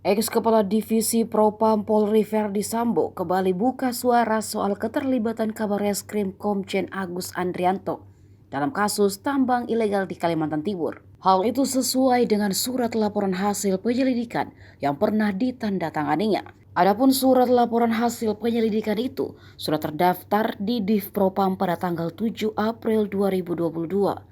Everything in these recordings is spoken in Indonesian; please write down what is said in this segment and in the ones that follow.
Ex-Kepala Divisi Propam Polri Verdi Sambo kembali buka suara soal keterlibatan Kabareskrim Komjen Agus Andrianto dalam kasus tambang ilegal di Kalimantan Timur. Hal itu sesuai dengan surat laporan hasil penyelidikan yang pernah ditandatanganinya. Adapun surat laporan hasil penyelidikan itu sudah terdaftar di Div Propam pada tanggal 7 April 2022.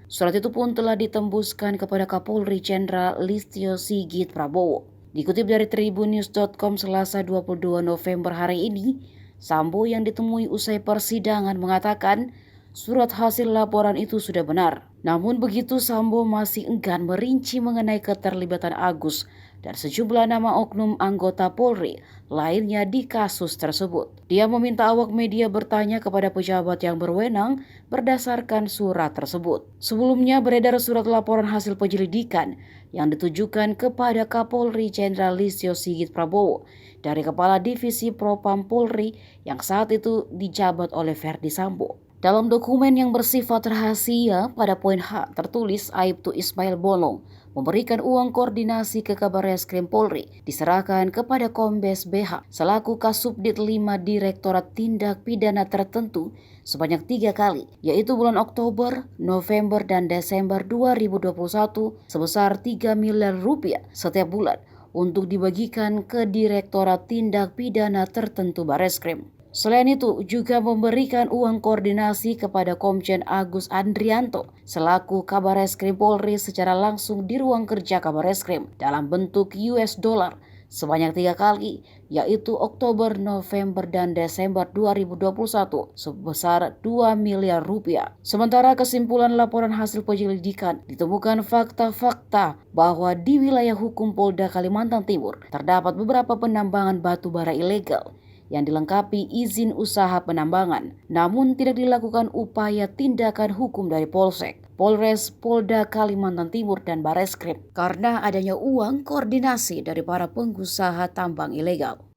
Surat itu pun telah ditembuskan kepada Kapolri Jenderal Listio Sigit Prabowo. Dikutip dari tribunnews.com Selasa 22 November hari ini, Sambo yang ditemui usai persidangan mengatakan surat hasil laporan itu sudah benar. Namun begitu, Sambo masih enggan merinci mengenai keterlibatan Agus dan sejumlah nama oknum anggota Polri lainnya di kasus tersebut. Dia meminta awak media bertanya kepada pejabat yang berwenang berdasarkan surat tersebut. Sebelumnya beredar surat laporan hasil penyelidikan yang ditujukan kepada Kapolri Jenderal Listio Sigit Prabowo dari Kepala Divisi Propam Polri yang saat itu dijabat oleh Verdi Sambo. Dalam dokumen yang bersifat rahasia, pada poin H tertulis Aibtu Ismail Bolong memberikan uang koordinasi ke Kabareskrim Polri diserahkan kepada Kombes BH selaku Kasubdit 5 Direktorat Tindak Pidana Tertentu sebanyak 3 kali, yaitu bulan Oktober, November, dan Desember 2021 sebesar 3 miliar rupiah setiap bulan untuk dibagikan ke Direktorat Tindak Pidana Tertentu Bareskrim. Selain itu, juga memberikan uang koordinasi kepada Komjen Agus Andrianto selaku Kabareskrim Polri secara langsung di ruang kerja Kabareskrim dalam bentuk US dollar sebanyak 3 kali, yaitu Oktober, November, dan Desember 2021 sebesar 2 miliar rupiah. Sementara kesimpulan laporan hasil penyelidikan ditemukan fakta-fakta bahwa di wilayah hukum Polda Kalimantan Timur terdapat beberapa penambangan batu bara ilegal yang dilengkapi izin usaha penambangan, namun tidak dilakukan upaya tindakan hukum dari Polsek, Polres, Polda Kalimantan Timur, dan Bareskrim karena adanya uang koordinasi dari para pengusaha tambang ilegal.